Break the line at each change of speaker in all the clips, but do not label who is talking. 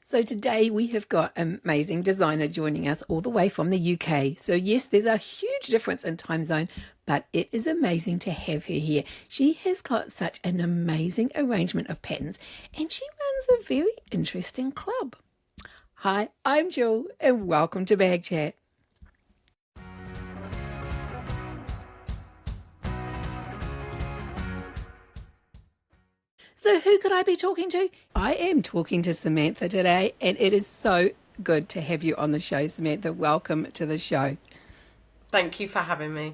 So today we have got an amazing designer joining us all the way from the UK. So yes, there's a huge difference in time zone, but it is amazing to have her here. She has got such an amazing arrangement of patterns and she runs a very interesting club. Hi, I'm Jill and welcome to Bag Chat. So who could I be talking to? I am talking to Samantha today, and it is so good to have you on the show, Samantha. Welcome to the show.
Thank you for having me.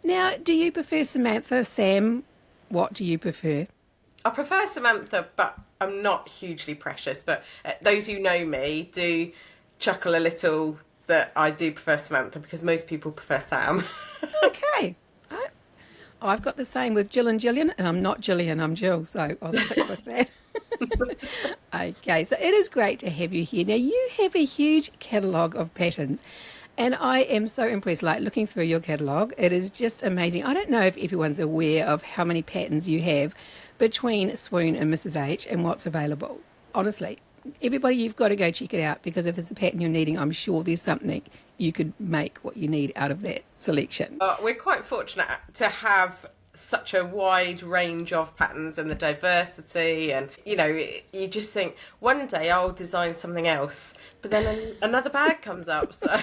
Now, do you prefer Samantha, Sam? What do you prefer?
I prefer Samantha, but I'm not hugely precious. But those who know me do chuckle a little that I do prefer Samantha because most people prefer Sam.
Okay. I've got the same with Jill and Gillian, and I'm not Gillian, I'm Jill, so I'll stick with that. Okay, so it is great to have you here. Now, you have a huge catalogue of patterns, and I am so impressed, like looking through your catalogue. It is just amazing. I don't know if everyone's aware of how many patterns you have between Swoon and Mrs. H and what's available. Honestly, everybody, you've got to go check it out because if there's a pattern you're needing, I'm sure there's something you could make what you need out of that selection.
We're quite fortunate to have such a wide range of patterns and the diversity, and you just think one day I'll design something else, but then another bag comes up. So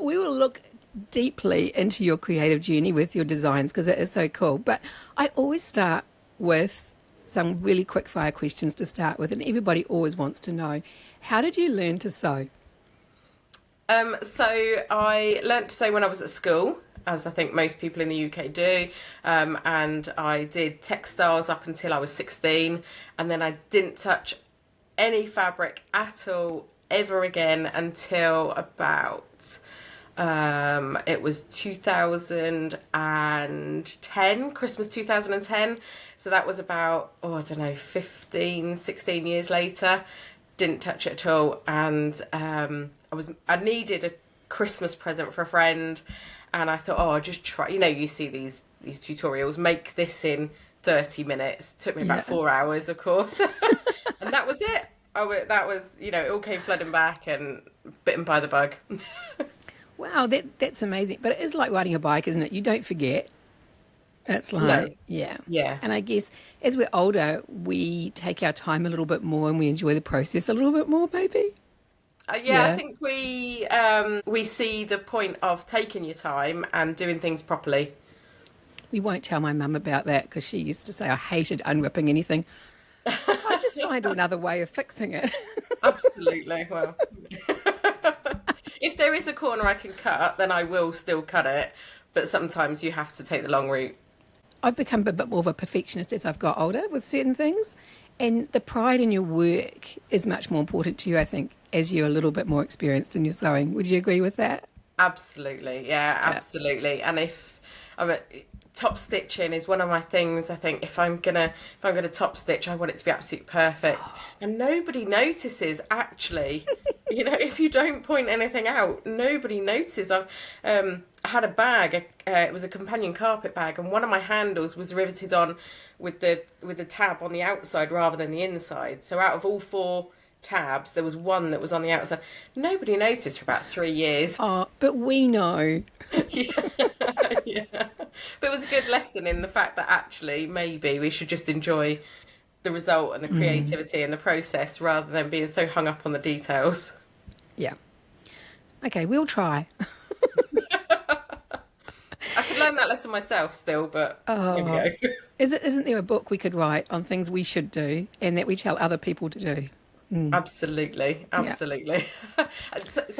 we will look deeply into your creative journey with your designs because it is so cool. But I always start with some really quick fire questions to start with, and everybody always wants to know, how did you learn to sew?
So I learnt to sew when I was at school, as I think most people in the UK do, and I did textiles up until I was 16, and then I didn't touch any fabric at all ever again until about it was 2010, Christmas 2010. So that was about, 15, 16 years later. Didn't touch it at all. And I needed a Christmas present for a friend. And I thought, I'll just try. You see these tutorials, make this in 30 minutes. Took me about 4 hours, of course. And that was it. That was, it all came flooding back and bitten by the bug.
Wow, that's amazing. But it is like riding a bike, isn't it? You don't forget. It's like, yeah. And I guess as we're older, we take our time a little bit more and we enjoy the process a little bit more, maybe.
I think we see the point of taking your time and doing things properly.
We won't tell my mum about that because she used to say I hated unripping anything. I just find another way of fixing it.
Absolutely. Well, if there is a corner I can cut, then I will still cut it. But sometimes you have to take the long route.
I've become a bit more of a perfectionist as I've got older with certain things. And the pride in your work is much more important to you, I think, as you're a little bit more experienced in your sewing. Would you agree with that?
Absolutely. Yeah, absolutely. And top stitching is one of my things. I think if I'm gonna top stitch, I want it to be absolutely perfect. And nobody notices, actually. If you don't point anything out, nobody notices. I had a bag, it was a companion carpet bag, and one of my handles was riveted on with the tab on the outside rather than the inside. So out of all 4 tabs, there was one that was on the outside. Nobody noticed for about 3 years.
Oh, but we know.
Yeah. But it was a good lesson in the fact that actually maybe we should just enjoy the result and the creativity and the process rather than being so hung up on the details.
Yeah. Okay, we'll try.
I could learn that lesson myself still, but here we go.
Isn't there a book we could write on things we should do and that we tell other people to do?
Absolutely. Yeah. So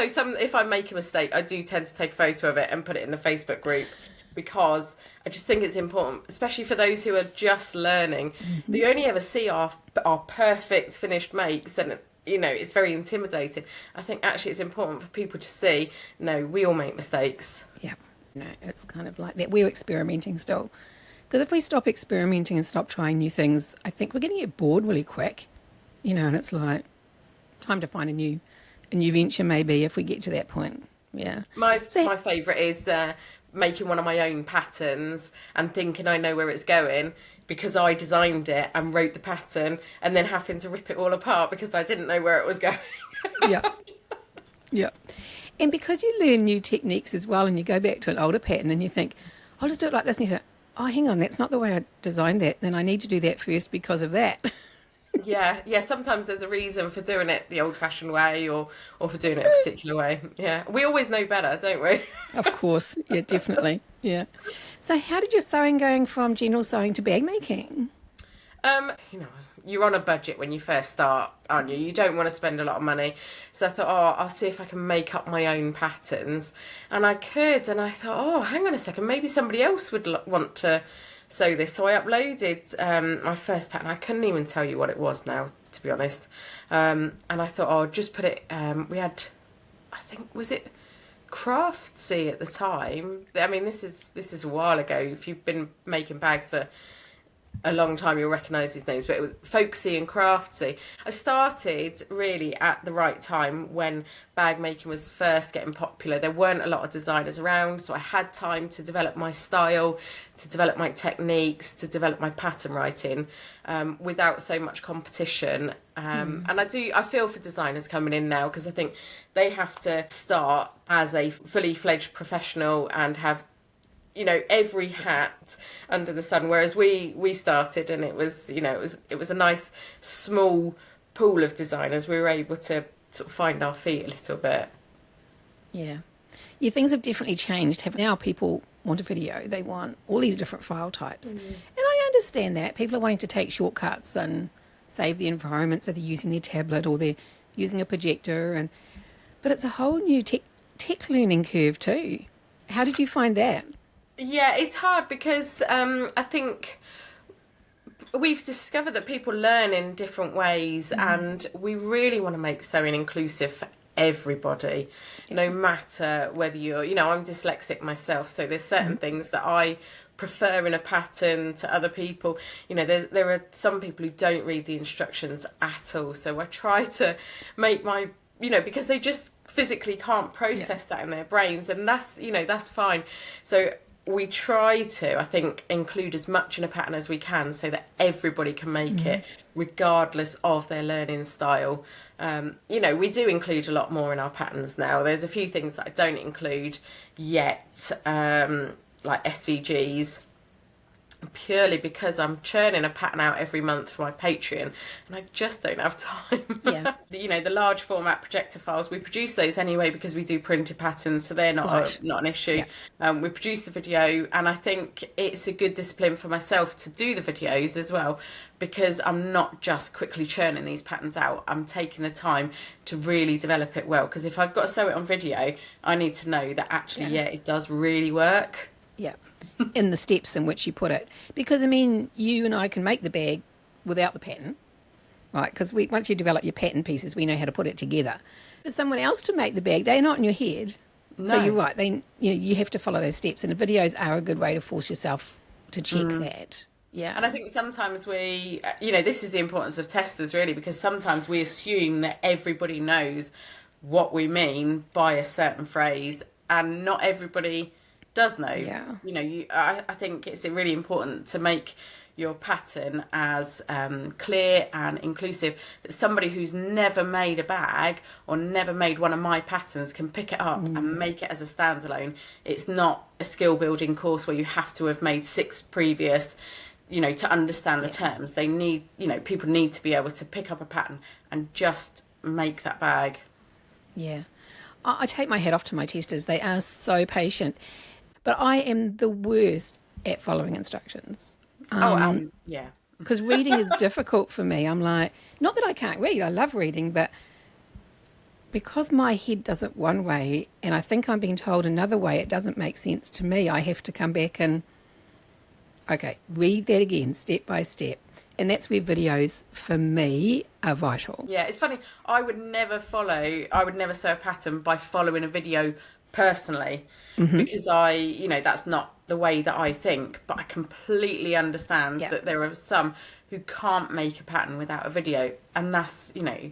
if I make a mistake, I do tend to take a photo of it and put it in the Facebook group because I just think it's important, especially for those who are just learning. They only ever see our perfect finished makes, and it's very intimidating. I think actually it's important for people to see, no, we all make mistakes.
Yeah. No, it's kind of like that. We're experimenting still. Because if we stop experimenting and stop trying new things, I think we're going to get bored really quick. And it's like time to find a new venture maybe if we get to that point. Yeah.
My favourite is making one of my own patterns and thinking I know where it's going. because I designed it and wrote the pattern, and then having to rip it all apart because I didn't know where it was going.
Yeah. Yeah. And because you learn new techniques as well, and you go back to an older pattern and you think, I'll just do it like this, and you think, oh, hang on, that's not the way I designed that. Then I need to do that first because of that.
Yeah. Sometimes there's a reason for doing it the old-fashioned way, or for doing it a particular way. Yeah, we always know better, don't we?
Of course. Yeah, definitely. Yeah. So how did your sewing going from general sewing to bag making?
You know, you're on a budget when you first start, aren't you? You don't want to spend a lot of money. So I thought, oh, I'll see if I can make up my own patterns. And I could, and I thought, oh, hang on a second, maybe somebody else would want to sew this. So I uploaded my first pattern. I couldn't even tell you what it was now, to be honest. And I thought, oh, just put it, we had, I think, was it Craftsy at the time? I mean, this is a while ago. If you've been making bags for a long time, you'll recognise these names, but it was Folksy and Craftsy. I started really at the right time when bag making was first getting popular. There weren't a lot of designers around, so I had time to develop my style, to develop my techniques, to develop my pattern writing, without so much competition. And I feel for designers coming in now, because I think they have to start as a fully fledged professional and have, you know, every hat under the sun, whereas we started, and it was, you know, it was a nice small pool of designers. We were able to sort of find our feet a little bit.
Yeah. Yeah, things have definitely changed. Now people want a video. They want all these different file types. And I understand that. People are wanting to take shortcuts and save the environment, so they're using their tablet or they're using a projector. But it's a whole new tech learning curve too. How did you find that?
Yeah, it's hard because I think we've discovered that people learn in different ways, and we really want to make sewing inclusive for everybody, no matter whether you're, you know, I'm dyslexic myself, so there's certain things that I prefer in a pattern to other people. You know, there are some people who don't read the instructions at all, so I try to make my, you know, because they just physically can't process that in their brains, and that's, you know, that's fine. So we try to, I think, include as much in a pattern as we can so that everybody can make it regardless of their learning style. You know, we do include a lot more in our patterns now. There's a few things that I don't include yet, like SVGs, purely because I'm churning a pattern out every month for my Patreon, and I just don't have time.
Yeah.
You know, the large format projector files, we produce those anyway because we do printed patterns, so they're not an issue. Yeah. We produce the video, and I think it's a good discipline for myself to do the videos as well, because I'm not just quickly churning these patterns out. I'm taking the time to really develop it well, because if I've got to sew it on video, I need to know that actually, it does really work.
Yeah. In the steps in which you put it. Because, I mean, you and I can make the bag without the pattern, right? Because once you develop your pattern pieces, we know how to put it together. For someone else to make the bag, they're not in your head. No. So you're right. You have to follow those steps, and the videos are a good way to force yourself to check that. Yeah.
And I think sometimes we, you know, this is the importance of testers, really, because sometimes we assume that everybody knows what we mean by a certain phrase, and not everybody does know.
Yeah.
You know, I think it's really important to make your pattern as clear and inclusive that somebody who's never made a bag or never made one of my patterns can pick it up and make it as a standalone. It's not a skill building course where you have to have made 6 previous, you know, to understand the terms. They need, you know, people need to be able to pick up a pattern and just make that bag.
Yeah. I take my hat off to my testers. They are so patient. But I am the worst at following instructions.
Yeah.
Because reading is difficult for me. I'm like, not that I can't read, I love reading, but because my head does it one way and I think I'm being told another way, it doesn't make sense to me. I have to come back and, okay, read that again, step by step. And that's where videos, for me, are vital.
Yeah, it's funny. I would never sew a pattern by following a video personally, because that's not the way that I think, but I completely understand that there are some who can't make a pattern without a video, and that's, you know,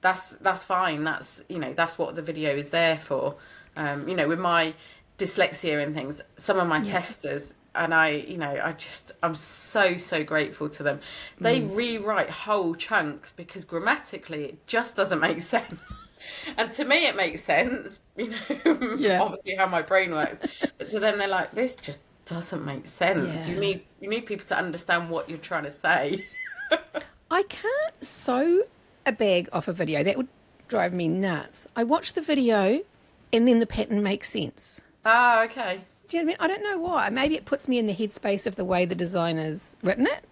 that's fine. That's, you know, that's what the video is there for. You know, with my dyslexia and things, some of my testers, and I'm so grateful to them. They rewrite whole chunks because grammatically it just doesn't make sense. And to me it makes sense, obviously how my brain works. But to them they're like, this just doesn't make sense.
Yeah.
You need people to understand what you're trying to say.
I can't sew a bag off a video. That would drive me nuts. I watch the video and then the pattern makes sense.
Ah, okay.
Do you know what I mean? I don't know why. Maybe it puts me in the headspace of the way the designer's written it.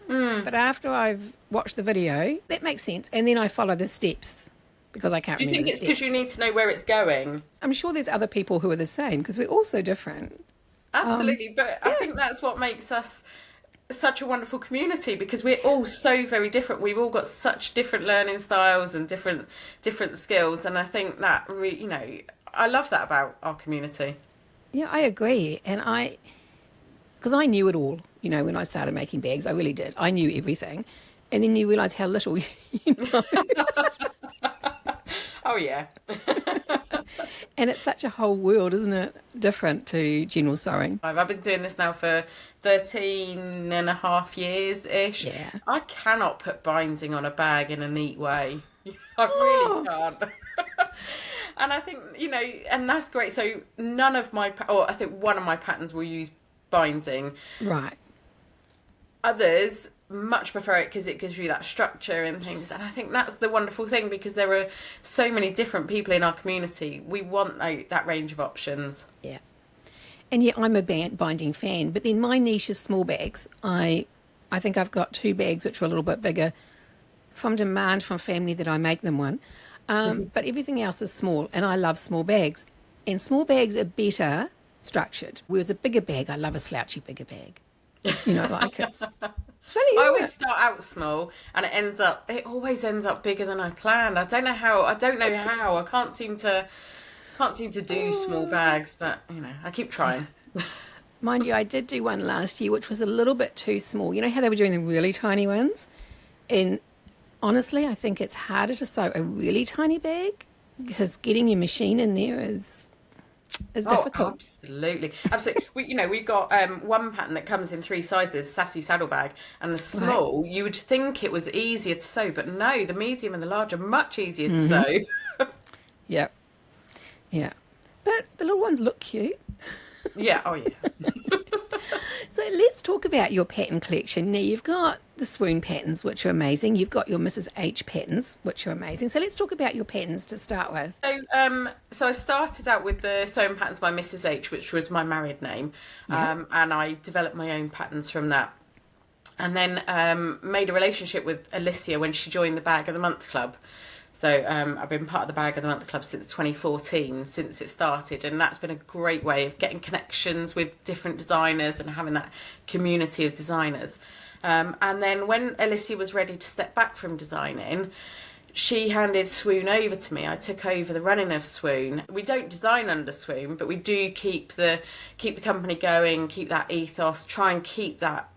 But after I've watched the video, that makes sense. And then I follow the steps because I can't remember the steps.
Do you think it's because you need to know where it's going?
I'm sure there's other people who are the same because we're all so different.
Absolutely. But I think that's what makes us such a wonderful community, because we're all so very different. We've all got such different learning styles and different skills. And I think that, I love that about our community.
Yeah, I agree. And because I knew it all, when I started making bags, I really did. I knew everything. And then you realise how little you know.
Oh, yeah.
And it's such a whole world, isn't it? Different to general sewing.
I've been doing this now for 13 and a half years-ish.
Yeah.
I cannot put binding on a bag in a neat way. I really can't. And I think, and that's great. So I think one of my patterns will use binding.
Right.
Others much prefer it because it gives you that structure and things. And I think that's the wonderful thing, because there are so many different people in our community. We want that range of options.
Yeah. And yeah, I'm a binding fan, but then my niche is small bags. I think I've got 2 bags which are a little bit bigger from demand from family that I make them one. But everything else is small, and I love small bags. And small bags are better structured. Whereas a bigger bag, I love a slouchy bigger bag. Like it's funny,
I always start out small, and it always ends up bigger than I planned. I don't know how. I can't seem to do small bags, but I keep trying.
Mind you, I did do one last year, which was a little bit too small. You know how they were doing the really tiny ones? And honestly, I think it's harder to sew a really tiny bag because getting your machine in there is difficult.
Absolutely. We've got one pattern that comes in 3 sizes, sassy saddlebag, and the small, right. You would think it was easier to sew, but no, the medium and the large are much easier to sew.
Yep. Yeah. But the little ones look cute.
Yeah, oh yeah.
So let's talk about your pattern collection. Now, you've got the Swoon Patterns, which are amazing. You've got your Mrs. H patterns, which are amazing. So let's talk about your patterns to start with.
So I started out with the Sewing Patterns by Mrs. H, which was my married name. And I developed my own patterns from that. And then made a relationship with Alicia when she joined the Bag of the Month Club. So I've been part of the Bag of the Month Club since 2014, since it started, and that's been a great way of getting connections with different designers and having that community of designers. And then when Alicia was ready to step back from designing, she handed Swoon over to me. I took over the running of Swoon. We don't design under Swoon, but we do keep the company going, keep that ethos, try and keep that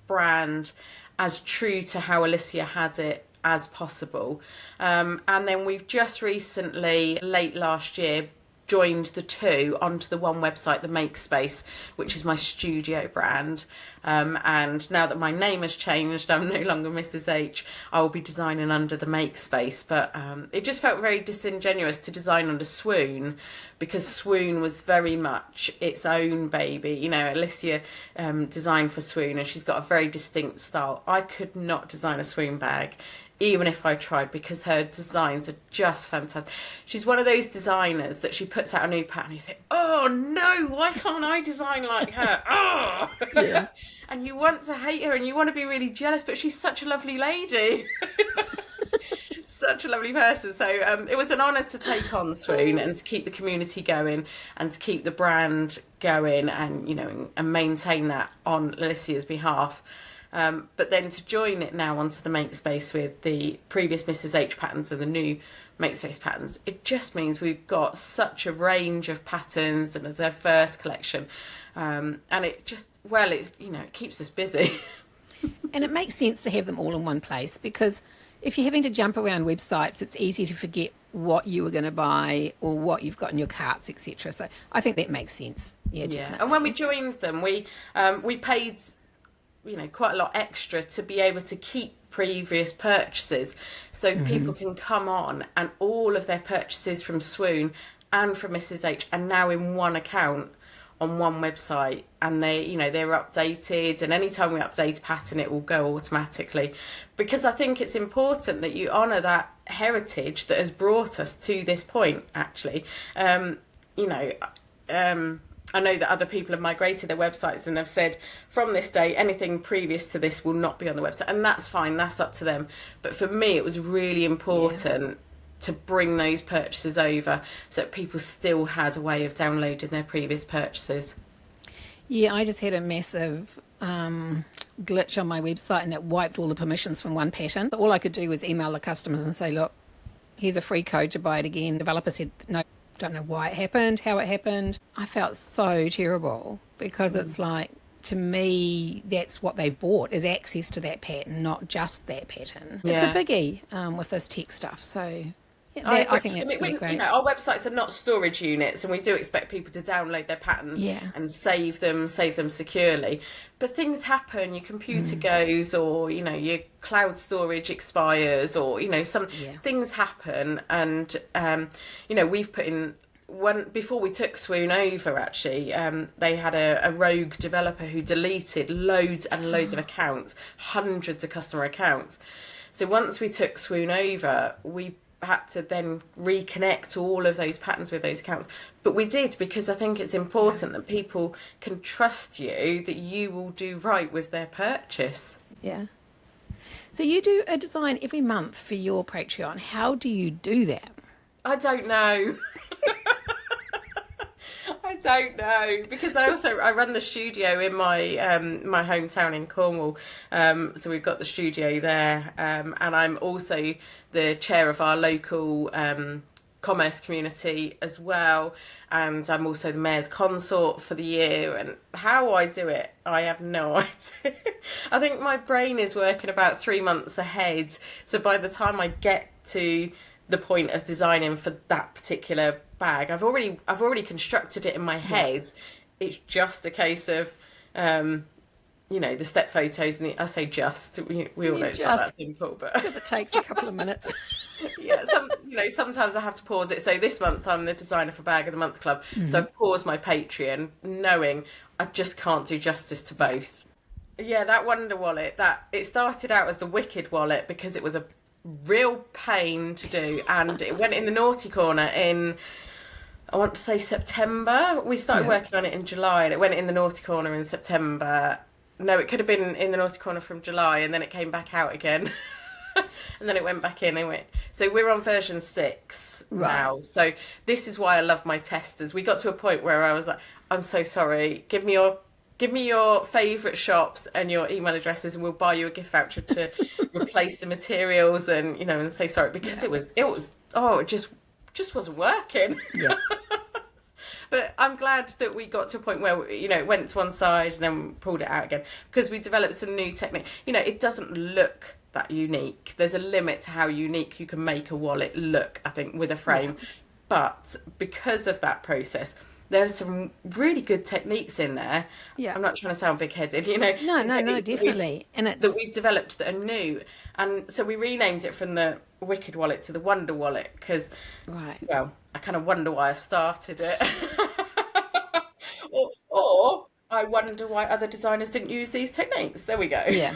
brand as true to how Alicia had it as possible. And then we've just recently, late last year, joined the 2 onto the one website, the Makespace, which is my studio brand. And now that my name has changed, I'm no longer Mrs. H, I will be designing under the Makespace. But it just felt very disingenuous to design under Swoon, because Swoon was very much its own baby. Alicia designed for Swoon, and she's got a very distinct style. I could not design a Swoon bag, even if I tried, because her designs are just fantastic. She's one of those designers that she puts out a new pattern and you think, oh no, why can't I design like her? Oh! Yeah. And you want to hate her and you want to be really jealous, but she's such a lovely lady. Such a lovely person. So it was an honour to take on Swoon and to keep the community going and to keep the brand going and, and maintain that on Alicia's behalf. But then to join it now onto the Makespace with the previous Mrs. H patterns and the new Makespace patterns, it just means we've got such a range of patterns and a diverse collection. And it just, it keeps us busy.
And it makes sense to have them all in one place, because if you're having to jump around websites, it's easy to forget what you were going to buy or what you've got in your carts, etc. So I think that makes sense. Yeah, definitely.
And when we joined them, we paid, quite a lot extra to be able to keep previous purchases, so people can come on and all of their purchases from Swoon and from Mrs H are now in one account on one website, and they're updated, and anytime we update a pattern it will go automatically, because I think it's important that you honour that heritage that has brought us to this point actually. I know that other people have migrated their websites and have said from this day anything previous to this will not be on the website, and that's fine, that's up to them. But for me it was really important to bring those purchases over so that people still had a way of downloading their previous purchases.
Yeah, I just had a massive glitch on my website and it wiped all the permissions from one pattern. All I could do was email the customers and say, look, here's a free code to buy it again. The developer said, no, don't know why it happened, how it happened. I felt so terrible because it's like, to me, that's what they've bought is access to that pattern, not just that pattern. It's a biggie with this tech stuff. So I think that's really great.
Our websites are not storage units, and we do expect people to download their patterns and save them securely. But things happen, your computer goes, or your cloud storage expires, or some things happen, and we've put in one before we took Swoon over. Actually, they had a rogue developer who deleted loads and loads of accounts, hundreds of customer accounts. So once we took Swoon over, we had to then reconnect all of those patterns with those accounts. But we did, because I think it's important that people can trust you, that you will do right with their purchase.
Yeah. So you do a design every month for your Patreon. How do you do that?
I don't know. I don't know, because I run the studio in my my hometown in Cornwall, so we've got the studio there, and I'm also the chair of our local commerce community as well, and I'm also the mayor's consort for the year. And how I do it, I have no idea. I think my brain is working about 3 months ahead, so by the time I get to the point of designing for that particular bag, I've already constructed it in my head. It's just a case of the step photos, and I say just, we all know it's not that simple, but
because it takes a couple of minutes.
Sometimes I have to pause it. So this month I'm the designer for Bag of the Month Club, so I've paused my Patreon knowing I just can't do justice to both. That Wonder Wallet, that it started out as the Wicked Wallet because it was a real pain to do, and it went in the naughty corner in, I want to say, September. We started working on it in July, and it went in the naughty corner in September. No, it could have been in the naughty corner from July, and then it came back out again. And then it went back in. So we're on version 6 now. So this is why I love my testers. We got to a point where I was like, I'm so sorry, give me your favourite shops and your email addresses, and we'll buy you a gift voucher to replace the materials, and and say sorry, because it just wasn't working. But I'm glad that we got to a point where it went to one side and then pulled it out again, because we developed some new technique. It doesn't look that unique. There's a limit to how unique you can make a wallet look, I think, with a frame. But because of that process, there's some really good techniques in there. I'm not trying to sound big-headed,
No, definitely.
That we've developed that are new. And so we renamed it from the Wicked Wallet to the Wonder Wallet, because, well, I kind of wonder why I started it. or I wonder why other designers didn't use these techniques. There we go.
Yeah,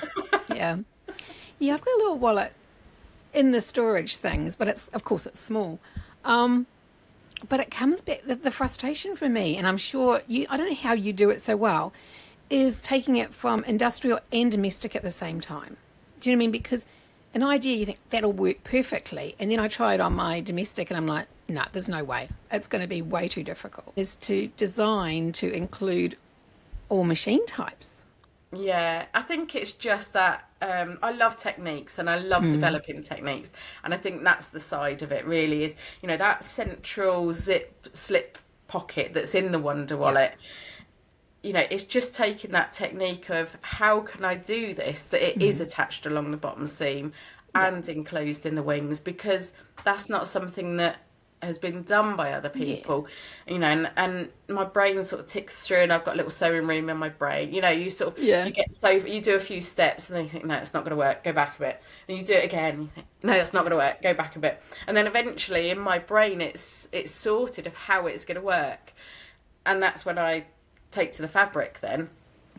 I've got a little wallet in the storage things, but of course it's small. But it comes back, the frustration for me, and I'm sure I don't know how you do it so well, is taking it from industrial and domestic at the same time. Do you know what I mean? Because an idea, you think that'll work perfectly, and then I try it on my domestic and I'm like, no, there's no way. It's going to be way too difficult. Is to design to include all machine types.
Yeah, I think it's just that I love techniques, and I love developing techniques, and I think that's the side of it really, is that central zip slip pocket that's in the Wonder Wallet. It's just taking that technique of how can I do this, that it is attached along the bottom seam, and enclosed in the wings, because that's not something that has been done by other people, you know, and my brain sort of ticks through, and I've got a little sewing room in my brain, you know, you sort of, you get so, you do a few steps and then you think, no, it's not going to work, go back a bit, and you do it again, you think, no, that's not going to work, go back a bit, and then eventually in my brain it's sorted of how it's going to work, and that's when I take to the fabric then.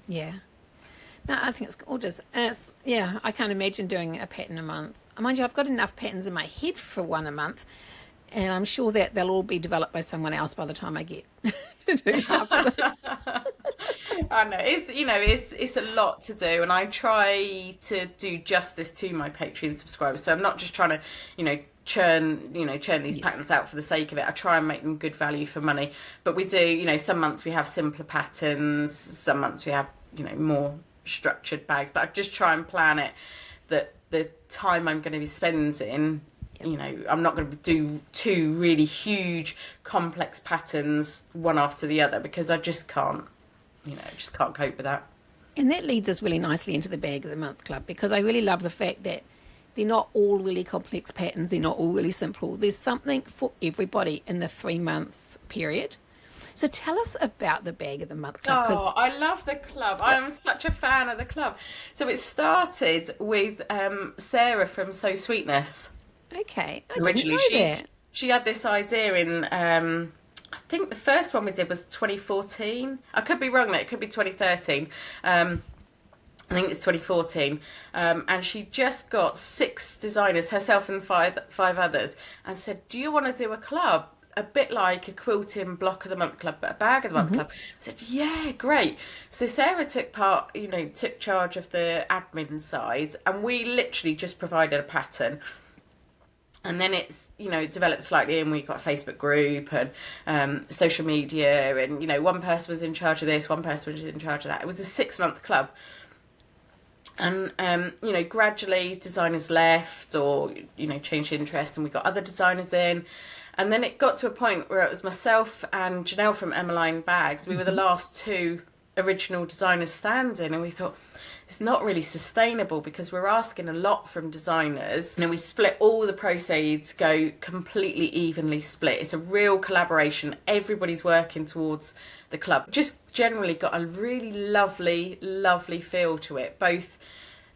Yeah. No, I think it's gorgeous. And it's, I can't imagine doing a pattern a month. Mind you, I've got enough patterns in my head for one a month, and I'm sure that they'll all be developed by someone else by the time I get to do half of them.
I know, it's a lot to do, and I try to do justice to my Patreon subscribers. So I'm not just trying to, churn these patterns out for the sake of it. I try and make them good value for money. But we do, some months we have simpler patterns, some months we have, more structured bags. But I just try and plan it that the time I'm going to be spending, I'm not going to do two really huge complex patterns one after the other, because I just can't cope with that.
And that leads us really nicely into the Bag of the Month Club, because I really love the fact that they're not all really complex patterns, they're not all really simple. There's something for everybody in the 3-month period. So tell us about the Bag of the Month Club.
Oh, I love the club. I am such a fan of the club. So it started with Sarah from So Sweetness.
Okay,
Originally, she had this idea in, I think the first one we did was 2014. I could be wrong there, it could be 2013. I think it's 2014. And she just got 6 designers, herself and five others, and said, do you want to do a club? A bit like a quilting block of the month club, but a bag of the month club. I said, yeah, great. So Sarah took charge of the admin side, and we literally just provided a pattern. And then it's, it developed slightly, and we got a Facebook group and social media, and, one person was in charge of this, one person was in charge of that. It was a 6-month club. And, gradually designers left or, changed interest, and we got other designers in. And then it got to a point where it was myself and Janelle from Emmeline Bags. We were the last 2 original designers standing, and we thought, it's not really sustainable, because we're asking a lot from designers, and then we split all the proceeds, go completely evenly split. It's a real collaboration. Everybody's working towards the club. Just generally got a really lovely, lovely feel to it, both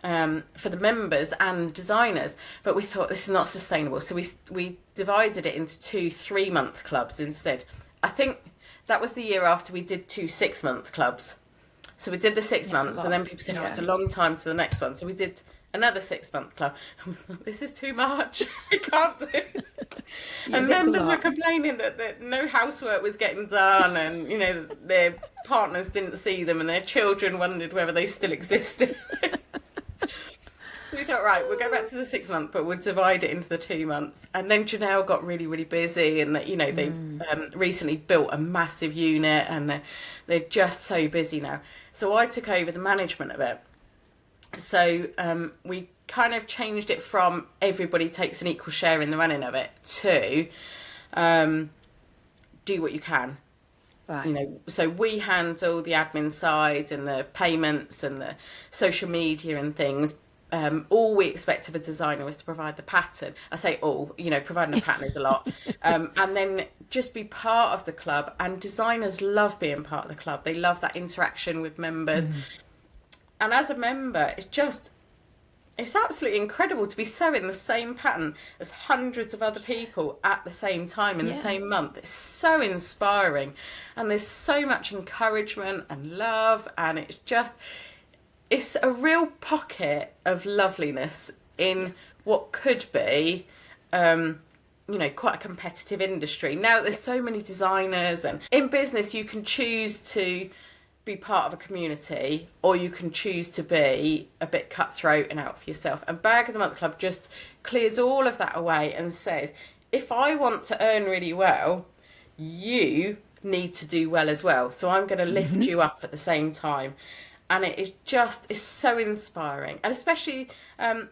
for the members and designers. But we thought, this is not sustainable, so we divided it into 2 3-month clubs instead. I think that was the year after we did 2 6-month clubs. So we did the 6 months, and then people said, it's a long time to the next one. So we did another 6-month club. This is too much. We can't do it. And members were complaining that no housework was getting done, and, their partners didn't see them, and their children wondered whether they still existed. So we thought, right, we'll go back to the 6-month, but we'll divide it into the 2 months. And then Janelle got really, really busy, and they've recently built a massive unit, and they're just so busy now. So I took over the management of it. So we kind of changed it from everybody takes an equal share in the running of it to do what you can. Right. So we handle the admin side and the payments and the social media and things. All we expect of a designer is to provide the pattern. I say all, providing a pattern is a lot. And then just be part of the club. And designers love being part of the club. They love that interaction with members. And as a member, it's absolutely incredible to be sewing the same pattern as hundreds of other people at the same time in the same month. It's so inspiring. And there's so much encouragement and love. And it's a real pocket of loveliness in what could be, quite a competitive industry. Now there's so many designers, and in business you can choose to be part of a community, or you can choose to be a bit cutthroat and out for yourself. And Bag of the Month Club just clears all of that away and says, if I want to earn really well, you need to do well as well. So I'm going to lift you up at the same time. And it's so inspiring. And especially, I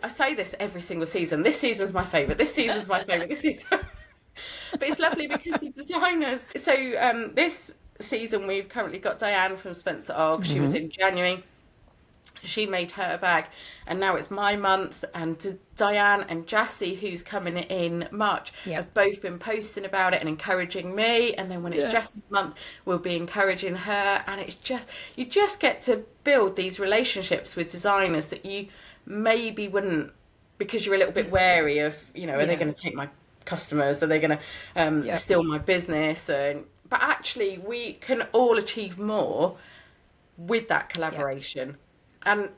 say this every single season. This season's my favourite. This season's my favourite. This season. But it's lovely because the designers. So this season we've currently got Diane from Spencer Og. She was in January. She made her bag, and now it's my month. And Diane and Jassy, who's coming in March, have both been posting about it and encouraging me. And then when it's Jassy's month, we'll be encouraging her. And it's just, you just get to build these relationships with designers that you maybe wouldn't, because you're a little bit wary of, are they going to take my customers? Are they going to steal my business? But actually, we can all achieve more with that collaboration. And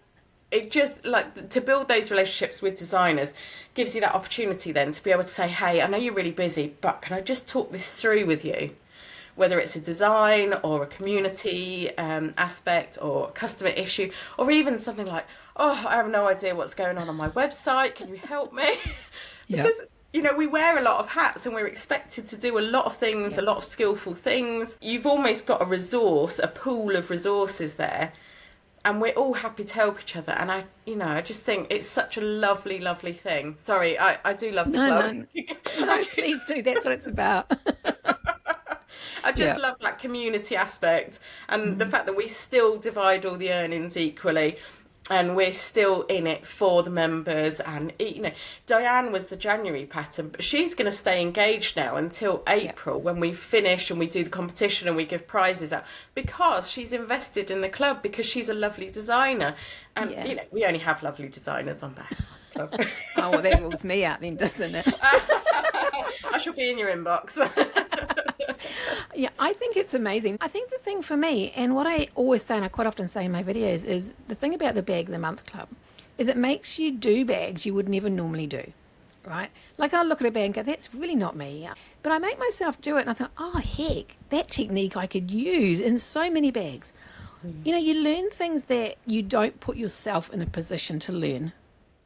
it just, like, to build those relationships with designers gives you that opportunity then to be able to say, hey, I know you're really busy, but can I just talk this through with you? Whether it's a design or a community aspect or a customer issue, or even something like, oh, I have no idea what's going on my website. Can you help me? Because, we wear a lot of hats and we're expected to do a lot of things, a lot of skillful things. You've almost got a pool of resources there. And we're all happy to help each other. And I just think it's such a lovely, lovely thing. Sorry, I do love the club.
No, please do. That's what it's about.
I just love that community aspect, and the fact that we still divide all the earnings equally, and we're still in it for the members. And Diane was the January pattern, but she's going to stay engaged now until April when we finish and we do the competition and we give prizes out, because she's invested in the club, because she's a lovely designer. And we only have lovely designers on that club.
Oh, well, that rules me out then, doesn't it?
I shall be in your inbox.
Yeah, I think it's amazing. I think the thing for me, and what I always say and I quite often say in my videos, is the thing about the Bag of the Month Club is it makes you do bags you would never normally do, right? Like, I'll look at a bag and go, that's really not me. But I make myself do it, and I thought, oh, heck, that technique I could use in so many bags. You learn things that you don't put yourself in a position to learn.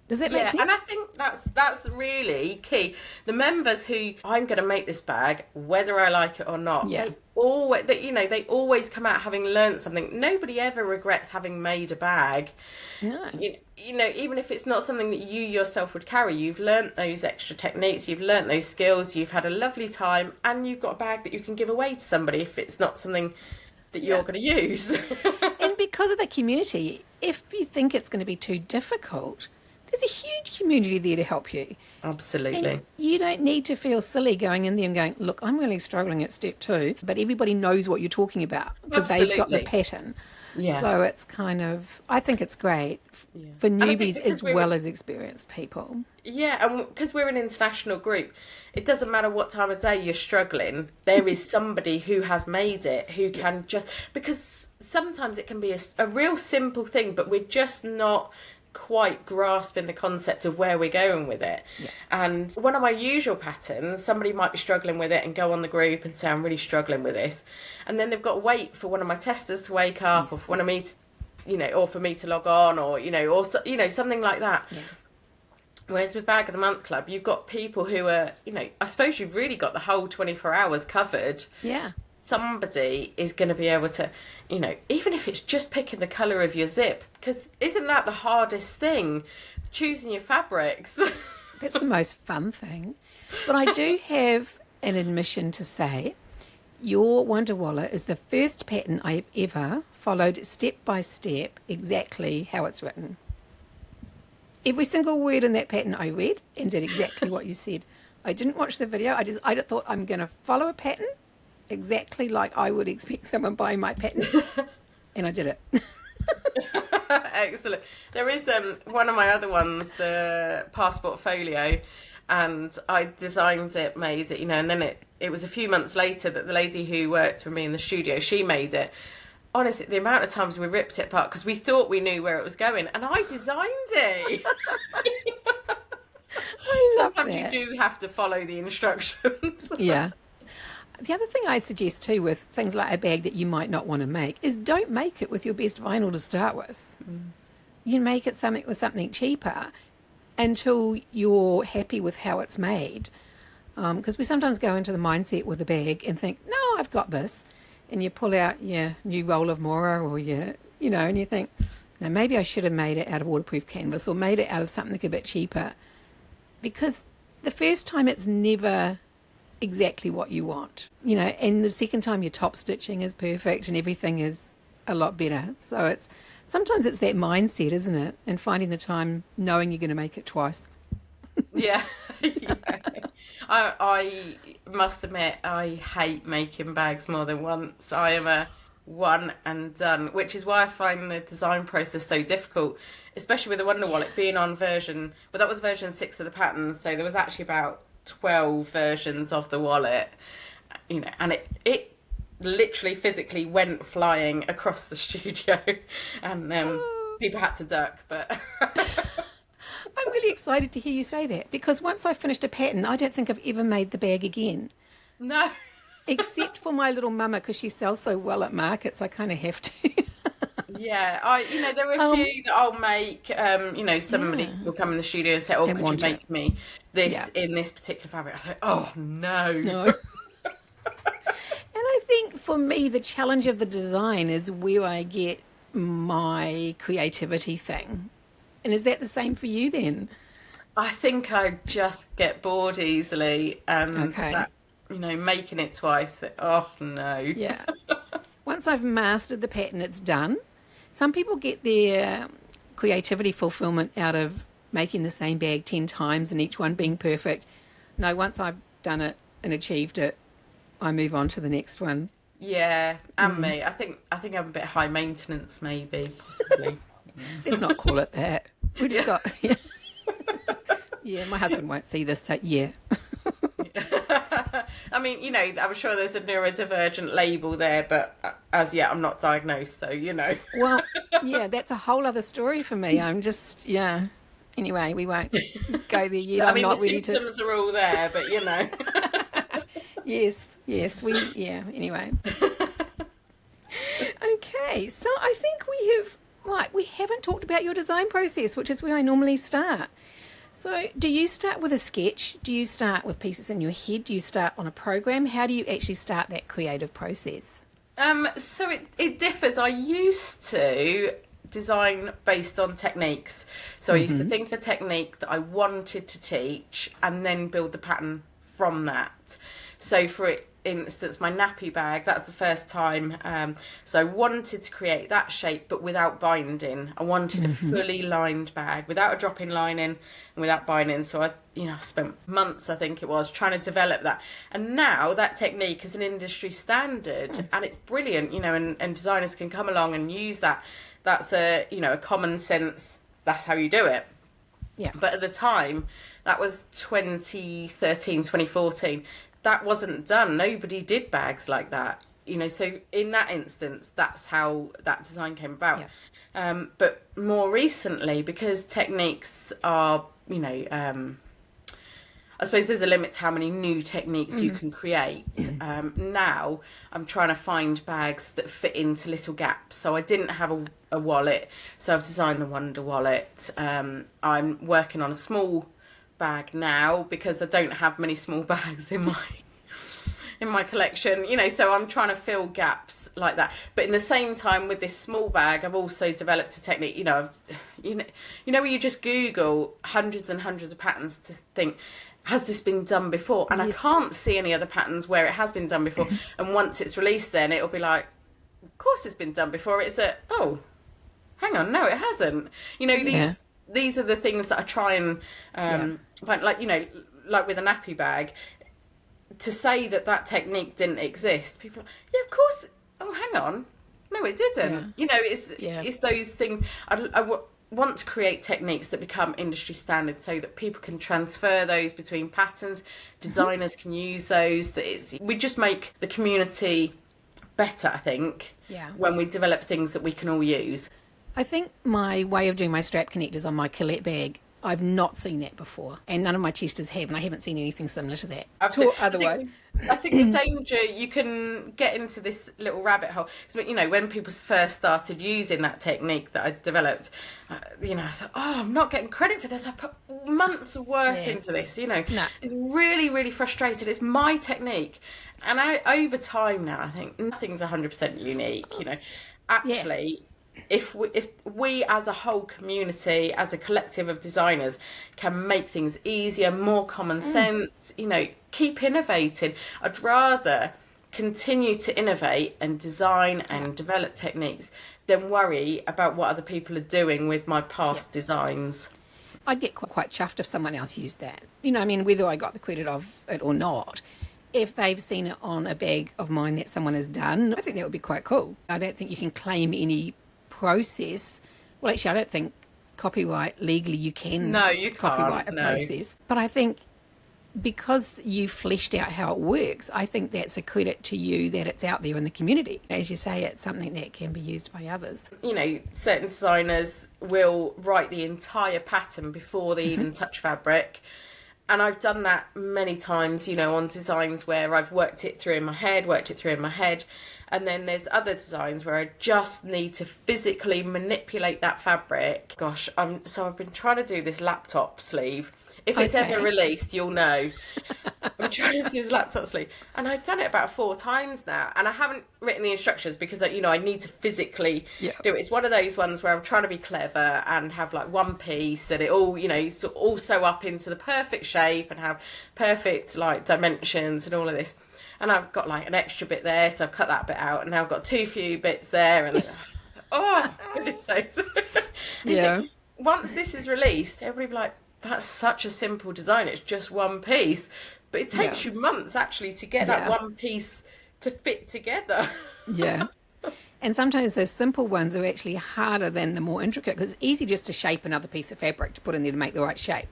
Does that make sense?
And I think that's really key. The members who, I'm going to make this bag, whether I like it or not, they always come out having learned something. Nobody ever regrets having made a bag. No. Even if it's not something that you yourself would carry, you've learnt those extra techniques, you've learnt those skills, you've had a lovely time, and you've got a bag that you can give away to somebody if it's not something that you're going to use.
And because of the community, if you think it's going to be too difficult, there's a huge community there to help you.
Absolutely.
And you don't need to feel silly going in there and going, look, I'm really struggling at step 2, but everybody knows what you're talking about because they've got the pattern. Yeah. So it's kind of, I think it's great for newbies as well as experienced people.
Yeah, and because we're an international group, it doesn't matter what time of day you're struggling, there is somebody who has made it, who can just, because sometimes it can be a real simple thing, but we're just not quite grasping the concept of where we're going with it. And one of my usual patterns, somebody might be struggling with it and go on the group and say, I'm really struggling with this, and then they've got to wait for one of my testers to wake up, or for one of me to, or for me to log on, or something like that. Whereas with Bag of the Month Club, you've got people who are, I suppose you've really got the whole 24 hours covered. Somebody is going to be able to, even if it's just picking the colour of your zip, because isn't that the hardest thing? Choosing your fabrics.
That's the most fun thing. But I do have an admission to say, your Wonder Wallet is the first pattern I've ever followed step by step exactly how it's written. Every single word in that pattern I read and did exactly what you said. I didn't watch the video. I thought I'm going to follow a pattern exactly like I would expect someone buying my pattern, and I did it.
Excellent. There is one of my other ones, the passport folio, and I designed it, made it, and then it was a few months later that the lady who worked for me in the studio, she made it. Honestly, the amount of times we ripped it apart because we thought we knew where it was going, and I designed it. Sometimes you do have to follow the instructions.
Yeah. The other thing I suggest too with things like a bag that you might not want to make is don't make it with your best vinyl to start with. You make it with something cheaper until you're happy with how it's made. Because we sometimes go into the mindset with a bag and think, no, I've got this. And you pull out your new roll of Mora or and you think, no, maybe I should have made it out of waterproof canvas or made it out of something a bit cheaper. Because the first time it's never exactly what you want, and the second time your top stitching is perfect and everything is a lot better. So Sometimes it's that mindset, isn't it? And finding the time, knowing you're going to make it twice.
Yeah. Yeah. I must admit, I hate making bags more than once. I am a one and done, which is why I find the design process so difficult, especially with the Wonder Wallet being on version, well, that was version 6 of the patterns, so there was actually about 12 versions of the wallet, and it literally physically went flying across the studio, and people had to duck, but
I'm really excited to hear you say that, because once I finished a pattern, I don't think I've ever made the bag again.
no.
Except for my little mama, because she sells so well at markets, I kind of have to.
Yeah, there are a few that I'll make. Somebody will come in the studio and say, "Oh,
And
could you
want it.
make me this
Yeah.
in this particular fabric?" I'm like, "Oh no."
No. And I think for me, the challenge of the design is where I get my creativity thing. And is that the same for you then?
I think I just get bored easily, and
Okay.
that making it twice. Oh no.
Yeah. Once I've mastered the pattern, it's done. Some people get their creativity fulfillment out of making the same bag 10 times and each one being perfect. No, once I've done it and achieved it, I move on to the next one.
Yeah, and me. I think I'm a bit high maintenance, maybe. Possibly.
Let's not call it that. We just got... Yeah, my husband won't see this, so yeah.
I mean, I'm sure there's a neurodivergent label there, but as yet I'm not diagnosed, so
Well, yeah, that's a whole other story for me. I'm just, yeah. Anyway, we won't go there yet.
I mean,
I'm not
the
ready to...
symptoms are all there, but
Yes, anyway. Okay, so I think we haven't talked about your design process, which is where I normally start. So do you start with a sketch? Do you start with pieces in your head? Do you start on a program? How do you actually start that creative process?
So it differs. I used to design based on techniques. So I used to think of a technique that I wanted to teach and then build the pattern from that. So for instance, my nappy bag, that's the first time. So I wanted to create that shape, but without binding. I wanted a fully lined bag without a drop-in lining and without binding. So I spent months, I think it was, trying to develop that. And now that technique is an industry standard and it's brilliant, and designers can come along and use that. That's a common sense, that's how you do it.
Yeah.
But at the time, that was 2013, 2014. That wasn't done. Nobody did bags like that. So in that instance, that's how that design came about. Yeah. But more recently, because techniques are, I suppose there's a limit to how many new techniques you can create. Now I'm trying to find bags that fit into little gaps. So I didn't have a wallet, so I've designed the Wonder Wallet. I'm working on a small bag now because I don't have many small bags in my collection, so I'm trying to fill gaps like that. But in the same time, with this small bag, I've also developed a technique. Where you just Google hundreds and hundreds of patterns to think, has this been done before? And
Yes.
I can't see any other patterns where it has been done before. And once it's released, then it'll be like, of course it's been done before. It's hang on, no, it hasn't. These are the things that I try and find, like with a nappy bag. To say that technique didn't exist, people are, yeah, of course. Oh, hang on, no, it didn't. It's those things. I want to create techniques that become industry standard, so that people can transfer those between patterns. Designers can use those. We just make the community better, I think.
Yeah.
When we develop things that we can all use.
I think my way of doing my strap connectors on my Colette bag, I've not seen that before, and none of my testers have, and I haven't seen anything similar to that.
Absolutely.
Otherwise,
I think the danger, you can get into this little rabbit hole. Because, when people first started using that technique that I developed, I thought, I'm not getting credit for this. I put months of work into this.
No.
It's really, really frustrated. It's my technique, and over time now, I think nothing's 100% unique. Actually. Yeah. If we as a whole community, as a collective of designers, can make things easier, more common sense, keep innovating. I'd rather continue to innovate and design and develop techniques than worry about what other people are doing with my past designs.
I'd get quite chuffed if someone else used that. You know, I mean, whether I got the credit of it or not, if they've seen it on a bag of mine that someone has done, I think that would be quite cool. I don't think you can claim any process. Well, actually, I don't think copyright legally you can copyright a process. But I think because you fleshed out how it works, I think that's a credit to you that it's out there in the community. As you say, it's something that can be used by others.
You know, certain designers will write the entire pattern before they even touch fabric. And I've done that many times, you know, on designs where I've worked it through in my head. And then there's other designs where I just need to physically manipulate that fabric. Gosh, so I've been trying to do this laptop sleeve. If it's ever released, you'll know. I'm trying to do this laptop sleeve. And I've done it about 4 times now. And I haven't written the instructions because, you know, I need to physically do it. It's one of those ones where I'm trying to be clever and have like one piece and it all, you know, all sew up into the perfect shape and have perfect like dimensions and all of this. And I've got like an extra bit there, so I've cut that bit out. And now I've got too few bits there. And goodness sakes. Once this is released, everybody will be like, that's such a simple design. It's just one piece. But it takes you months actually to get that one piece to fit together.
And sometimes those simple ones are actually harder than the more intricate because it's easy just to shape another piece of fabric to put in there to make the right shape.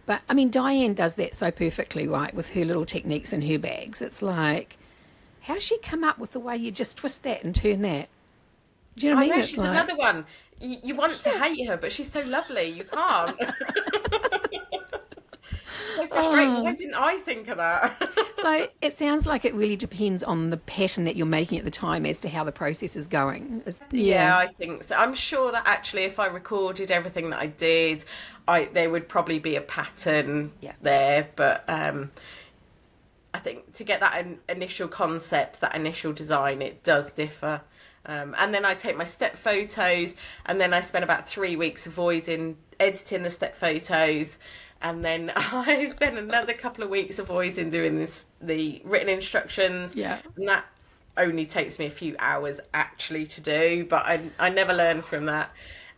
But, I mean, Diane does that so perfectly, right, with her little techniques in her bags. It's like, how's she come up with the way you just twist that and turn that? Do you know what I mean?
She's like another one. You want to hate her, but she's so lovely. You can't. So frustrating. Why didn't I think of that?
So it sounds like it really depends on the pattern that you're making at the time as to how the process is going.
Yeah, I think so. I'm sure that actually if I recorded everything that I did, there would probably be a pattern there. But I think to get that initial concept, that initial design, it does differ. And then I take my step photos and then I spend about 3 weeks editing the step photos. And then I spend another couple of weeks avoiding doing the written instructions. And that only takes me a few hours actually to do, but I never learn from that.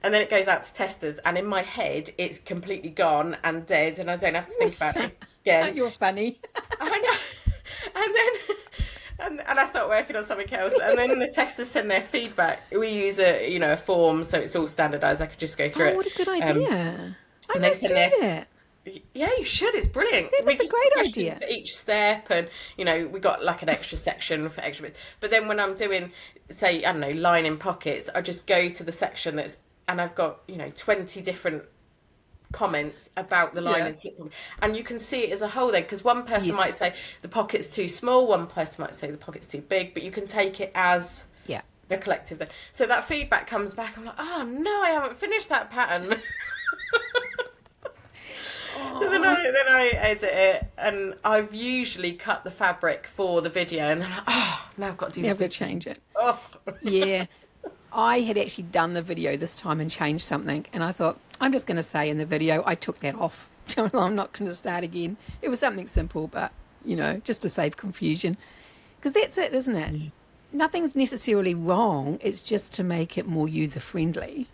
And then it goes out to testers, and in my head, it's completely gone and dead, and I don't have to think about it again.
You're funny.
I know. And then... And I start working on something else, and then the testers send their feedback. We use a form, so it's all standardised. I could just go through it.
Oh, what a good idea! I
and
must do that.
Yeah, you should. It's brilliant.
That's a great idea.
For each step, and we got like an extra section for extra bits. But then when I'm doing, say, I don't know, lining pockets, I just go to the section and I've got 20 different comments about the line and slip pocket, and you can see it as a whole then, because one person might say the pocket's too small, one person might say the pocket's too big, but you can take it as a collective then. So that feedback comes back, I'm like, oh no, I haven't finished that pattern. So then I edit it, and I've usually cut the fabric for the video, and then now I've got to do
Never change it.
Oh.
Yeah. I had actually done the video this time and changed something, and I thought, I'm just going to say in the video, I took that off. I'm not going to start again. It was something simple, but, just to save confusion. Because that's it, isn't it? Nothing's necessarily wrong. It's just to make it more user-friendly.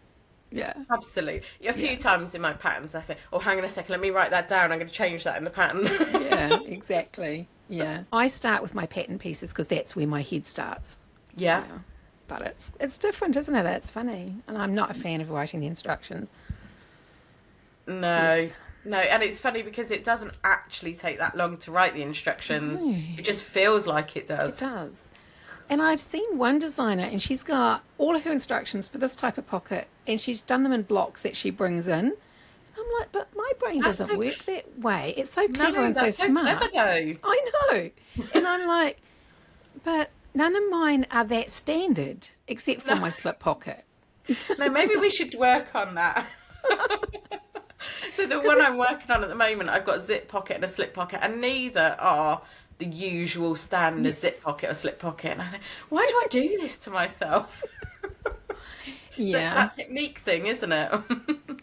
Yeah.
Absolutely. A few times in my patterns, I say, oh, hang on a second, let me write that down. I'm going to change that in the pattern.
Yeah, exactly. Yeah. I start with my pattern pieces because that's where my head starts.
Yeah.
But it's different, isn't it? It's funny. And I'm not a fan of writing the instructions.
No, and it's funny because it doesn't actually take that long to write the instructions. No. It just feels like it does.
It does. And I've seen one designer, and she's got all of her instructions for this type of pocket, and she's done them in blocks that she brings in. And I'm like, but my brain doesn't work that way. It's so clever and so smart.
Clever, though.
I know. And I'm like, but none of mine are that standard, except for my slip pocket.
No, maybe we should work on that. So the one I'm working on at the moment, I've got a zip pocket and a slip pocket, and neither are the usual standard zip pocket or slip pocket. And I think, why do I do this to myself?
Yeah.
It's that technique thing, isn't it?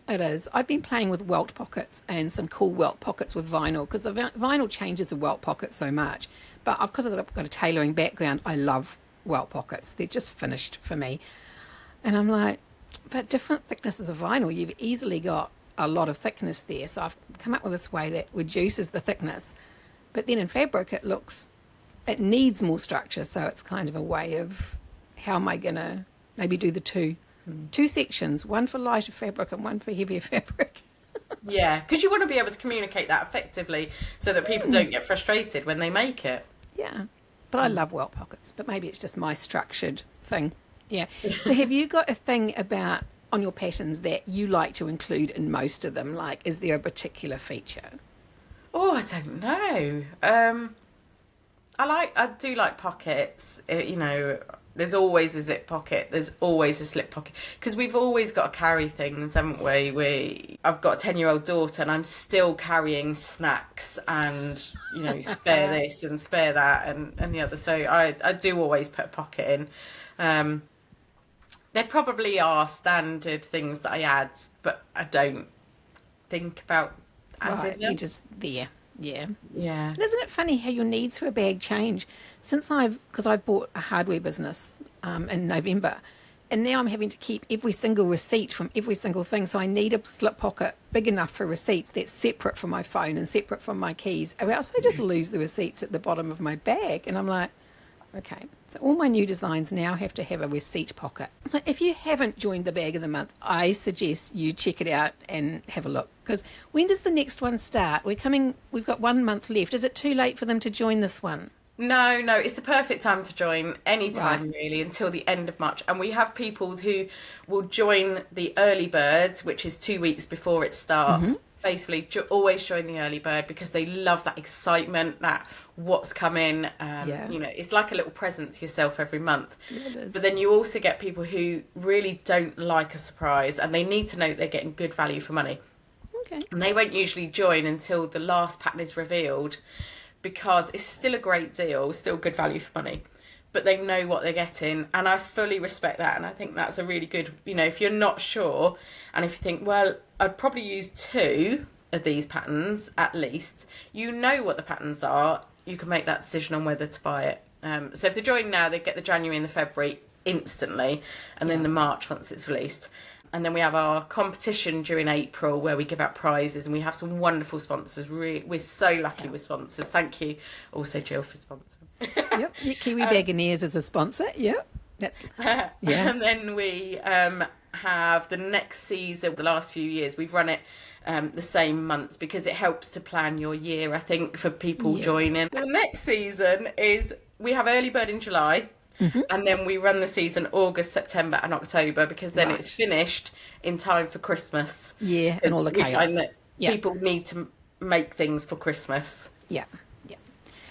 It is. I've been playing with welt pockets and some cool welt pockets with vinyl, because the vinyl changes the welt pocket so much. But because I've got a tailoring background, I love welt pockets. They're just finished for me. And I'm like, but different thicknesses of vinyl, you've easily got a lot of thickness there. So I've come up with this way that reduces the thickness. But then in fabric, it needs more structure. So it's kind of a way of, how am I going to maybe do the two sections, one for lighter fabric and one for heavier fabric.
Yeah, because you want to be able to communicate that effectively so that people don't get frustrated when they make it.
Yeah, but I love welt pockets, but maybe it's just my structured thing. Yeah. So have you got a thing about on your patterns that you like to include in most of them? Like, is there a particular feature?
Oh, I don't know. I do like pockets. There's always a zip pocket. There's always a slip pocket, because we've always got to carry things, haven't we? I've got a 10-year-old daughter, and I'm still carrying snacks and spare this and spare that and the other. So I do always put a pocket in. There probably are standard things that I add, but I don't think about adding them.
You're just there. Yeah.
Yeah.
And isn't it funny how your needs for a bag change since because I bought a hardware business in November, and now I'm having to keep every single receipt from every single thing. So I need a slip pocket big enough for receipts that's separate from my phone and separate from my keys, or else I just lose the receipts at the bottom of my bag. And I'm like, okay, so all my new designs now have to have a receipt pocket. So if you haven't joined the Bag of the Month, I suggest you check it out and have a look. Because when does the next one start? We've got 1 month left. Is it too late for them to join this one?
No, it's the perfect time to join, any time really, until the end of March. And we have people who will join the early birds, which is 2 weeks before it starts. Faithfully always join the early bird, because they love that excitement, that what's coming. It's like a little present to yourself every month.
Yeah, it is.
But then you also get people who really don't like a surprise, and they need to know they're getting good value for money.
Okay.
And they won't usually join until the last pattern is revealed, because it's still a great deal, still good value for money, but they know what they're getting. And I fully respect that. And I think that's a really good, if you're not sure, and if you think, well, I'd probably use 2 of these patterns at least, what the patterns are, you can make that decision on whether to buy it. So if they join now, they get the January and the February instantly, and then the March once it's released. And then we have our competition during April, where we give out prizes, and we have some wonderful sponsors. We're so lucky with sponsors. Thank you also, Jill, for sponsoring.
Yep, Kiwi Dagonaires is a sponsor. Yep, that's
And then we have the next season. The last few years we've run it the same months, because it helps to plan your year, I think, for people joining. The next season is, we have early bird in July. And then we run the season August, September and October, because then it's finished in time for Christmas.
Yeah, and all the chaos.
People need to make things for Christmas.
Yeah.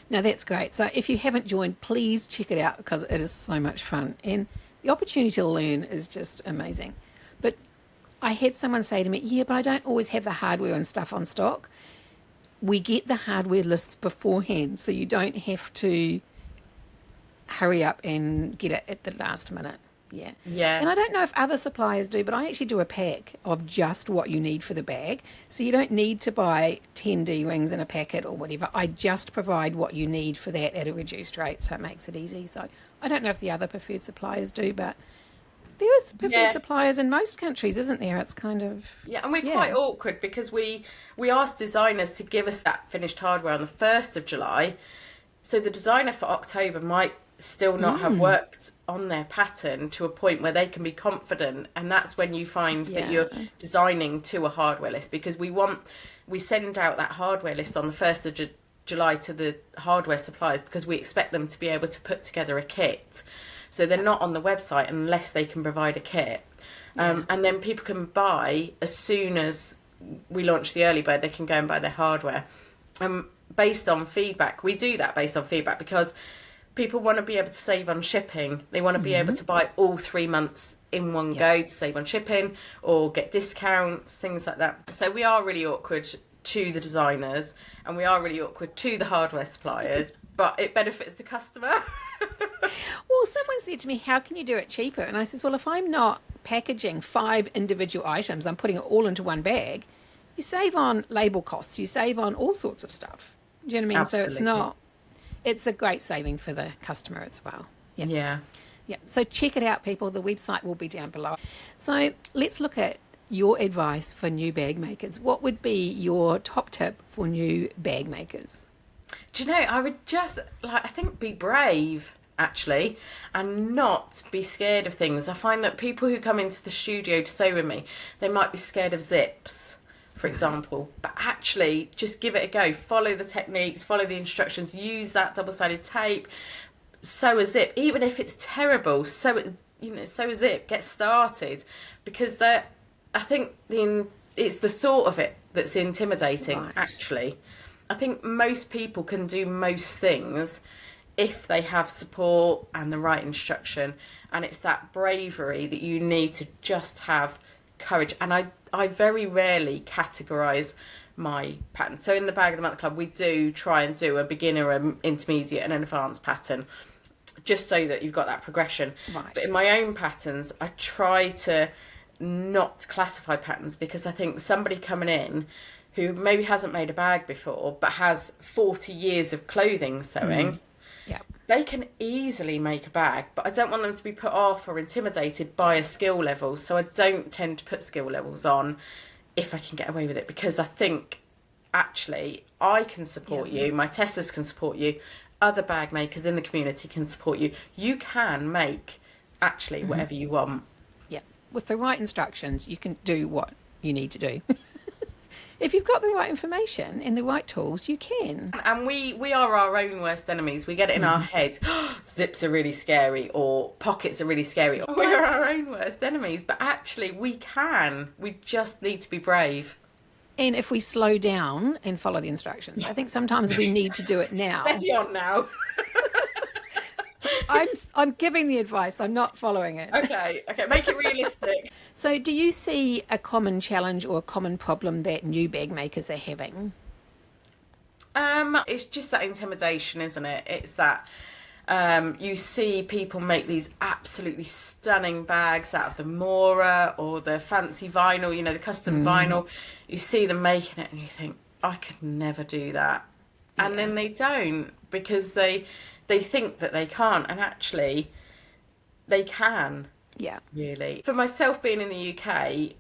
No, that's great. So if you haven't joined, please check it out, because it is so much fun. And the opportunity to learn is just amazing. But I had someone say to me, but I don't always have the hardware and stuff on stock. We get the hardware lists beforehand, so you don't have to hurry up and get it at the last minute. Yeah. And I don't know if other suppliers do, but I actually do a pack of just what you need for the bag. So you don't need to buy 10 D-rings in a packet or whatever. I just provide what you need for that at a reduced rate, so it makes it easy. So I don't know if the other preferred suppliers do, but there is preferred suppliers in most countries, isn't there? It's kind of...
Yeah, and we're quite awkward, because we asked designers to give us that finished hardware on the 1st of July. So the designer for October might still not have worked on their pattern to a point where they can be confident, and that's when you find that you're designing to a hardware list, because we send out that hardware list on the 1st of July to the hardware suppliers, because we expect them to be able to put together a kit. So they're not on the website unless they can provide a kit. And then people can buy as soon as we launch the early bird. They can go and buy their hardware based on feedback. We do that based on feedback, because people want to be able to save on shipping. They want to be able to buy all 3 months in one go to save on shipping, or get discounts, things like that. So we are really awkward to the designers, and we are really awkward to the hardware suppliers, but it benefits the customer.
Well, someone said to me, how can you do it cheaper? And I said, well, if I'm not packaging 5 individual items, I'm putting it all into one bag, you save on label costs, you save on all sorts of stuff. Do you know what I mean?
Absolutely.
So it's a great saving for the customer as well. Yeah.
Yeah.
Yeah. So check it out, people. The website will be down below. So let's look at your advice for new bag makers. What would be your top tip for new bag makers?
Do you know, I would just, I think be brave, actually, and not be scared of things. I find that people who come into the studio to sew with me, they might be scared of zips, for example, but actually just give it a go. Follow the techniques, follow the instructions, use that double-sided tape, sew a zip. Even if it's terrible, sew a zip, get started, because I think it's the thought of it that's intimidating,
Right.
actually. I think most people can do most things if they have support and the right instruction, and it's that bravery that you need to just have courage. And I very rarely categorise my patterns. So in the Bag of the Month Club, we do try and do a beginner, intermediate and an advanced pattern, just so that you've got that progression.
Right.
But in my own patterns, I try to not classify patterns, because I think somebody coming in who maybe hasn't made a bag before but has 40 years of clothing sewing,
Yeah.
they can easily make a bag, but I don't want them to be put off or intimidated by a skill level. So I don't tend to put skill levels on if I can get away with it, because I think actually I can support you, my testers can support you, other bag makers in the community can support you. You can make actually whatever you want.
Yeah. With the right instructions, you can do what you need to do. If you've got the right information and the right tools, you can.
And we are our own worst enemies. We get it in our head, zips are really scary, or pockets are really scary. We're our own worst enemies, but actually we can. We just need to be brave.
And if we slow down and follow the instructions, I think sometimes we need to do it now.
Steady on now.
I'm giving the advice, I'm not following it.
Okay, make it realistic.
So do you see a common challenge or a common problem that new bag makers are having?
It's just that intimidation, isn't it? It's that you see people make these absolutely stunning bags out of the Mora or the fancy vinyl, the custom vinyl. You see them making it and you think, I could never do that. And then they don't, because they think that they can't, and actually they can.
Yeah.
Really. For myself, being in the UK,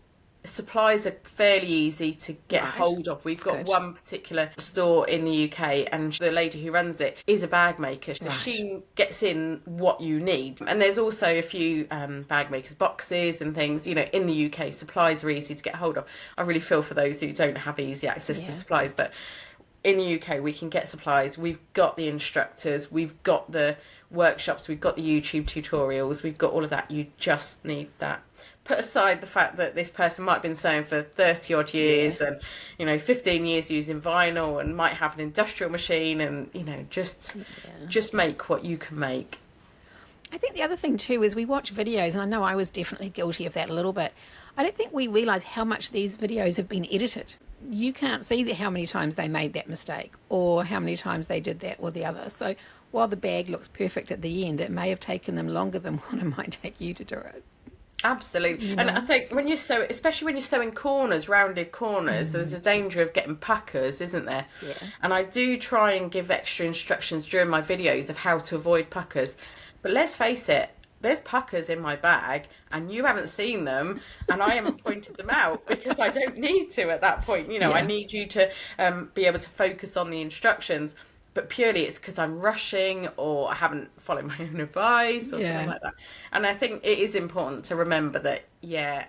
supplies are fairly easy to get hold of. We've got one particular store in the UK, and the lady who runs it is a bag maker, so she gets in what you need. And there's also a few bag makers boxes and things. In the UK, supplies are easy to get hold of. I really feel for those who don't have easy access to supplies, but in the UK we can get supplies. We've got the instructors, we've got the workshops, we've got the YouTube tutorials, we've got all of that. You just need that. Put aside the fact that this person might have been sewing for 30 odd years and 15 years using vinyl and might have an industrial machine, and just make what you can make.
I think the other thing too is we watch videos, and I know I was definitely guilty of that a little bit. I don't think we realise how much these videos have been edited. You can't see how many times they made that mistake or how many times they did that or the other. So while the bag looks perfect at the end, it may have taken them longer than what it might take you to do it.
Absolutely. And I think when you sew, especially when you're sewing corners, rounded corners, there's a danger of getting puckers, isn't there?
Yeah.
And I do try and give extra instructions during my videos of how to avoid puckers. But let's face it, there's puckers in my bag and you haven't seen them, and I haven't pointed them out because I don't need to at that point. I need you to be able to focus on the instructions. But purely it's because I'm rushing or I haven't followed my own advice or something like that. And I think it is important to remember that,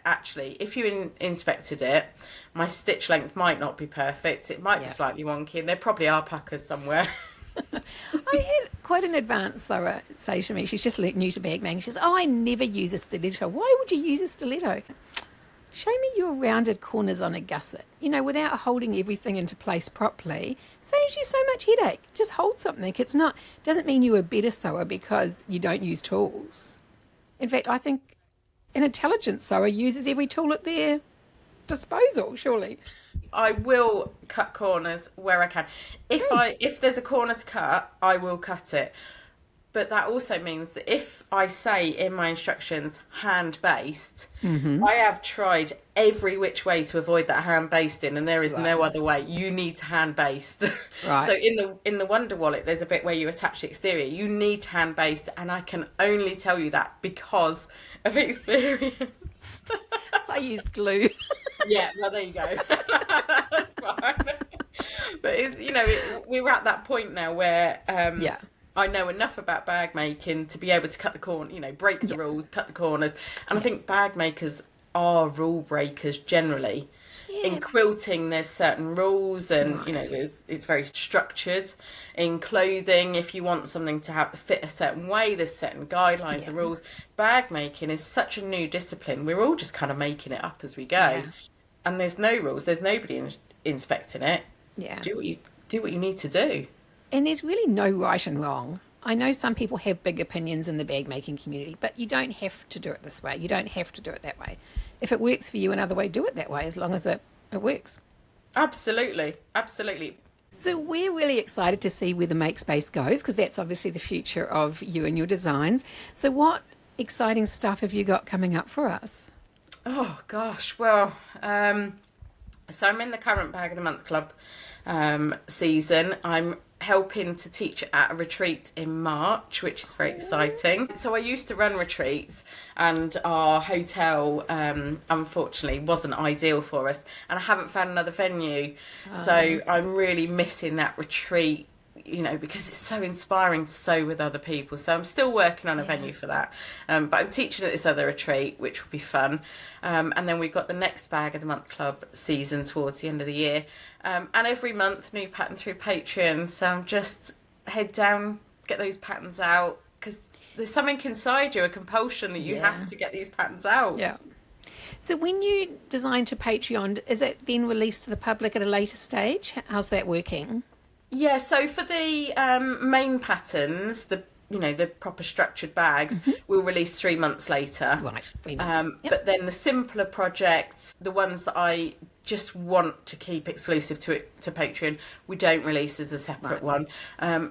actually, if you inspected it, my stitch length might not be perfect. It might be slightly wonky, and there probably are puckers somewhere.
I had quite an advanced sewer say to me, she's just new to bag making, she says, I never use a stiletto. Why would you use a stiletto? Show me your rounded corners on a gusset, without holding everything into place properly. Saves you so much headache. Just hold something. Doesn't mean you're a better sewer because you don't use tools. In fact, I think an intelligent sewer uses every tool at their disposal, surely.
I will cut corners where I can. If there's a corner to cut, I will cut it. But that also means that if I say in my instructions hand-based, I have tried every which way to avoid that hand-basting, and there is no other way. You need to hand-baste.
Right.
So in the Wonder Wallet, there's a bit where you attach the exterior. You need to hand-baste, and I can only tell you that because of experience.
I used glue.
Yeah, well, there you go. That's fine. But it's, we're at that point now where I know enough about bag making to be able to cut the corner, break the rules, cut the corners. And I think bag makers are rule breakers generally. In quilting, there's certain rules, and it's very structured. In clothing, if you want something to fit a certain way, there's certain guidelines and rules. Bag making is such a new discipline. We're all just kind of making it up as we go, and there's no rules. There's nobody inspecting it.
Yeah,
do what you need to do.
And there's really no right and wrong. I know some people have big opinions in the bag making community, but you don't have to do it this way. You don't have to do it that way. If it works for you another way, do it that way, as long as it works.
Absolutely. Absolutely.
So we're really excited to see where the make space goes, because that's obviously the future of you and your designs. So what exciting stuff have you got coming up for us?
Oh, gosh. Well, so I'm in the current Bag of the Month Club season. I'm helping to teach at a retreat in March, which is very exciting. So I used to run retreats, and our hotel unfortunately wasn't ideal for us, and I haven't found another venue. So I'm really missing that retreat, because it's so inspiring to sew with other people. So I'm still working on a venue for that, but I'm teaching at this other retreat, which will be fun. And then we've got the next Bag of the Month Club season towards the end of the year, and every month new pattern through Patreon. So I'm just head down, get those patterns out, because there's something inside you, a compulsion that you have to get these patterns out.
Yeah. So when you design to Patreon, is it then released to the public at a later stage? How's that working?
Yeah, so for the main patterns, the proper structured bags, we'll release 3 months later.
Right, 3 months.
But then the simpler projects, the ones that I just want to keep exclusive to Patreon, we don't release as a separate one.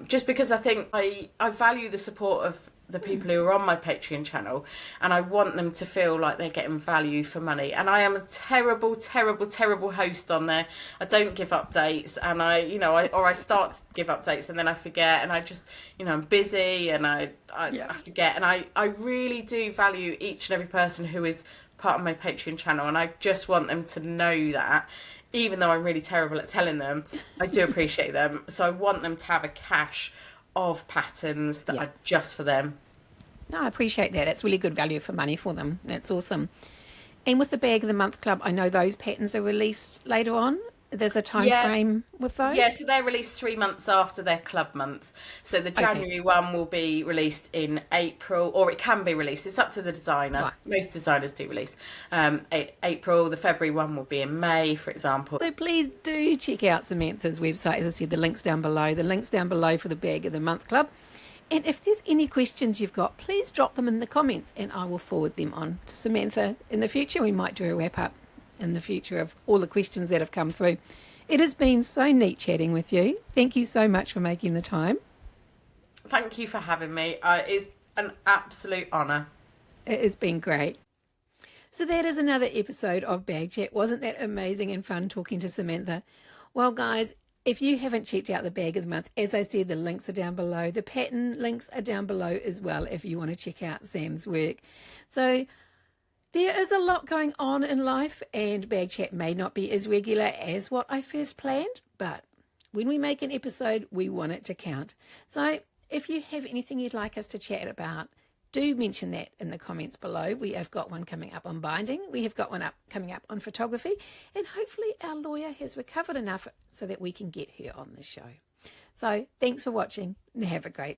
Just because I think I value the support of the people who are on my Patreon channel, and I want them to feel like they're getting value for money. And I am a terrible, terrible, terrible host on there. I don't give updates, and I start to give updates and then I forget, and I just, I'm busy and I forget. And I really do value each and every person who is part of my Patreon channel, and I just want them to know that. Even though I'm really terrible at telling them, I do appreciate them. So I want them to have a cache of patterns that are just for them.
No, I appreciate that. It's really good value for money for them. That's awesome. And with the Bag of the Month Club, I know those patterns are released later on. There's a time frame with those?
Yeah, so they're released 3 months after their club month. So the January one will be released in April, or it can be released. It's up to the designer. Right. Most designers do release April. The February one will be in May, for example.
So please do check out Samantha's website. As I said, the link's down below. The link's down below for the Bag of the Month Club. And if there's any questions you've got, please drop them in the comments and I will forward them on to Samantha in the future. We might do a wrap up in the future of all the questions that have come through. It has been so neat chatting with you. Thank you so much for making the time.
Thank you for having me. It's an absolute honour.
It has been great. So that is another episode of Bag Chat. Wasn't that amazing and fun talking to Samantha? Well, guys, if you haven't checked out the Bag of the Month, as I said, the links are down below. The pattern links are down below as well if you want to check out Sam's work. So there is a lot going on in life, and Bag Chat may not be as regular as what I first planned, but when we make an episode, we want it to count. So if you have anything you'd like us to chat about, do mention that in the comments below. We have got one coming up on binding. We have got one coming up on photography, and hopefully our lawyer has recovered enough so that we can get her on the show. So thanks for watching and have a great